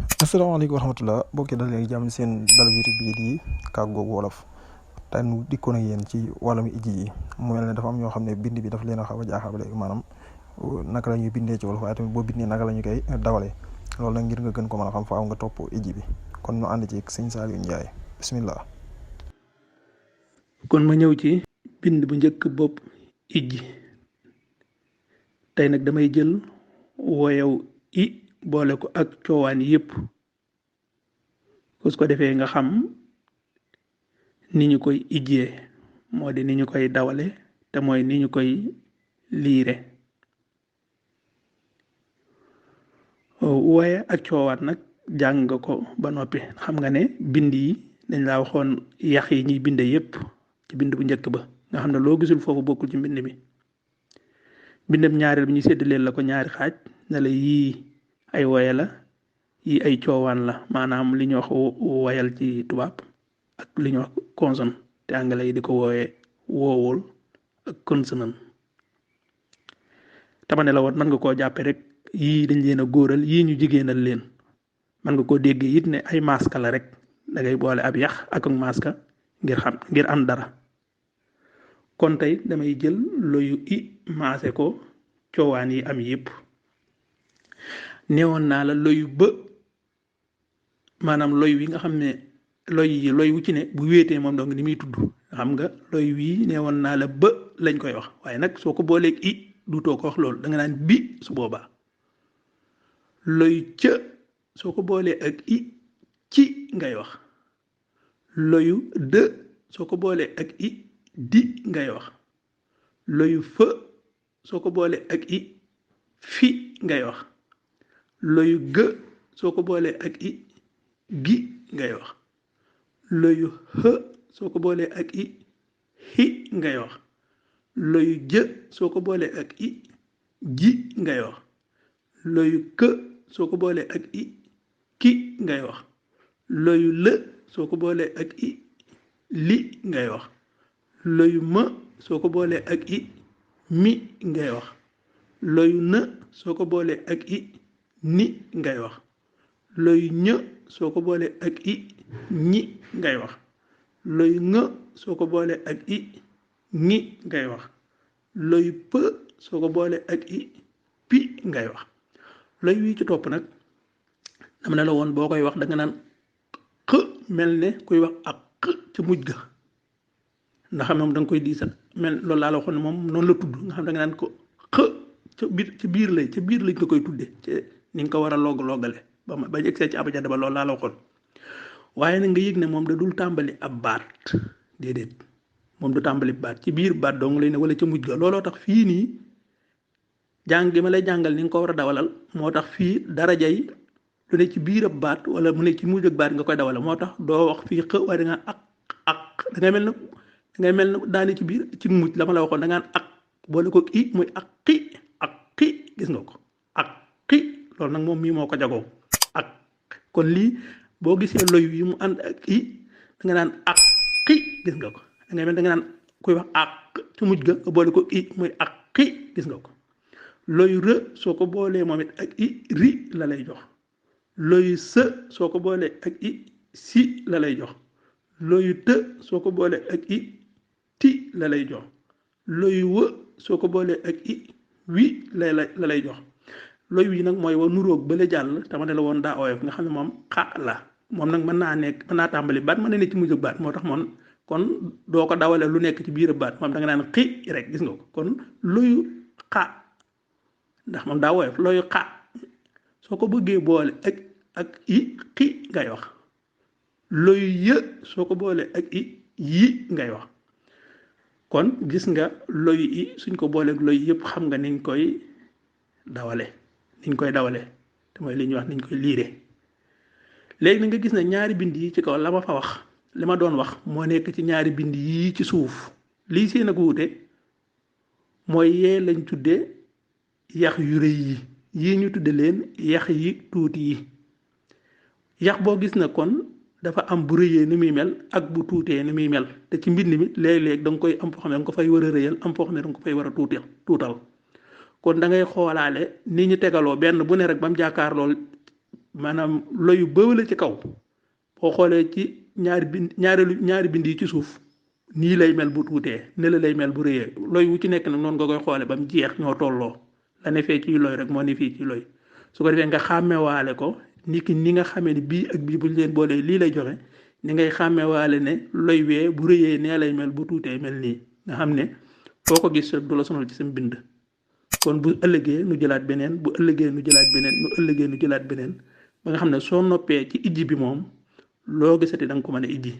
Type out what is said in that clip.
asalaamaaleykum wa rahmatulah mbokki dal léegi jàmm seen dalu YouTube bii di Kàggu Wolof tey nu dikkoon ak yéen ci wàllum iji yi mu mel ne dafa am ñoo xam ne bind bi dafa leen a xaw a jaaxal léegi maanaam naka la ñuy bindee ci wolof waaye tamit boo bindee naka la ñu koy dawalee loolu nag ngir nga gën ko mën a xam faaw nga topp iji bi kon ñu ànd ci sëñ Saliou Ndiaye bismillah. kon ma ñëw ci bind bu njëkk bopp ijji tey nag damay jël woyow i boole ko ak coowaan yépp su ko defee nga xam ni ñu koy ijjee moo di ni ñu koy dawale te mooy ni ñu koy liire wooye ak coowaan nag jàng nga ko ba noppi xam nga ne bind yi dañ laa waxoon yax yi ñuy binde yépp ci bind bu njëkk ba nga xam ne loo gisul foofu bokkul ci mbind mi bindam ñaareel bi ñu séddaleel la ko ñaari xaaj ne la yii ay woye la yii ay coowaan la maanaam li ñuy wax woyal ci tubaab ak li ñuy wax consonne te anglais yi di ko wooyee woowul ak consonant tama ne la woon mën nga koo jàppe rek yii dañ leen a góoral yii ñu jigéenal leen mën nga koo déggee it ne ay maska la rek da ngay boole ab yax ak maska ngir am dara kon tey damay jël loyu i maase ko coowaan yi am yépp neewoon naa la loyu ba maanaam loy wi nga xam ne loy wu ci ne bu wéetee moom donc ni muy tudd xam nga loy wi neewoon naa la ba lañ koy wax waaye nag soo ko booleeg i duutoo ko wax loolu da nga naan bi su boobaa loyu ca soo ko boolee ak i ci ngay wax loyu dë soo ko boolee ak i di ngay wax loyu fa soo ko boolee ak i fi ngay wax loyu gë soo ko boolee ak i gi ngay wax loyu hë soo ko boolee ak i xi ngay wax loyu jë soo ko boolee ak i ji ngay wax loyu kë soo ko boolee ak i ki ngay wax loyu lë soo ko boolee ak i li ngay wax loyu ma soo ko boolee ak i mi ngay wax loyu në soo ko boolee ak i ni ngay wax loyu ñë soo ko boolee ak i ñi ngay wax loyu ŋë soo ko boolee ak i ñi ngay wax loyu pë soo ko boolee ak i pi ngay wax loyu wi ci topp nag dama ne la woon boo koy wax da nga naan x mel ne kuy wax ak x ca mujj ga ndax moom da nga koy diisal mel loolu laa la waxoon ne moom noonu la tudd nga xam da nga naan ko x ca biir lañ nga koy tudde ci ni nga ko war a loggale ba egsee ci abajada ba loolu laa la waxoon waaye nag nga yëg ne moom da dul tàmbali ab baat déedéet moom du tàmbali baat ci biir baat dong lay ne wala ca mujj ga looloo tax fii nii jàng gi ma lay jàngal ni nga ko war a dawalal moo tax fii daraja yi lu ne ci biir ab baat wala mu ne ci mujj ak baat nga koy dawale moo tax doo wax fii x waaye da nga ak da ngay mel na daani ci biir ci mujj la ma la waxoon da ngaan ak boole ko i muy ak xi gis nga ko ak xi loolu nag moom mii moo ko jagoo ak kon lii boo gisee loy yi mu ànd ak i da nga naan ak xi gis nga ko da ngay mel da nga naan kuy wax ak ci mujj ga nga boole ko i muy ak xi gis nga ko loyu rë soo ko boolee moom it ak i ri la lay jox loyu së soo ko boolee ak i si la lay jox loyu të soo ko boolee ak i ti la lay jox loyu wë soo ko boolee ak i wi la lay jox loy wi nag mooy wa nuróog ba la jàll tama ne la woon daa oyof nga xam ne moom xa la moom nag mën naa tàmbali baat mën na ne ci mujj baat moo tax moom kon doo ko dawale lu nekk ci biir baat moom da nga naan xi rek gis nga ko kon loyu xa ndax moom daa woyof loyu xa soo ko bëggee boole ak i xi ngay wax loyu yë soo ko boolee ak i yi ngay wax kon gis nga loyu i suñ ko booleeg loyu yëpp xam nga niñ koy dawale te mooy li ñuy wax niñ koy liire léegi na nga gis ne ñaari bind yi ci kaw la ma fa wax li ma doon wax moo nekk ci ñaari bind yii ci suuf lii seen ak wuute mooy yee lañ tudde yax yu rëy yi yii ñu tudde leen yax yi tuuti yi yax boo gis na kon dafa am bu rëyee ni muy mel ak bu tuutee ni muy mel te ci mbind mi léeg-léeg da nga koy am foo xam ne da nga ko fay war a rëyal am foo xam ne da nga ko fay war a tuutal kon da ngay xoolaale ni ñu tegaloo benn bu ne rek ba mu jàkkaar lool maanaam loyu bëwale ci kaw boo xoolee ci ñaari bind yi ci suuf nii lay mel bu tuutee ne la lay mel bu rëyee loy wu ci nekk nag noonu nga koy xoolee ba mu jeex ñoo tolloo la ne fee ciy loy rek moo ne fii ci loy su ko defee nga xàmmewaale ko ni nga xamee ni bii ak bii buñ leen boolee lii lay joxe ni ngay xàmmewaale ne loy wee bu rëyee nee lay mel bu tuutee mel nii nga xam ne foo ko gis du la sonal ci sam bind kon bu ëllëgee nu jëlaat beneen bu ëllëgee nu jëlaat beneen bu ëllëgee nu jëlaat beneen ba nga xam ne soo noppee ci ijji bi moom loo gisati da nga ko mën a ijji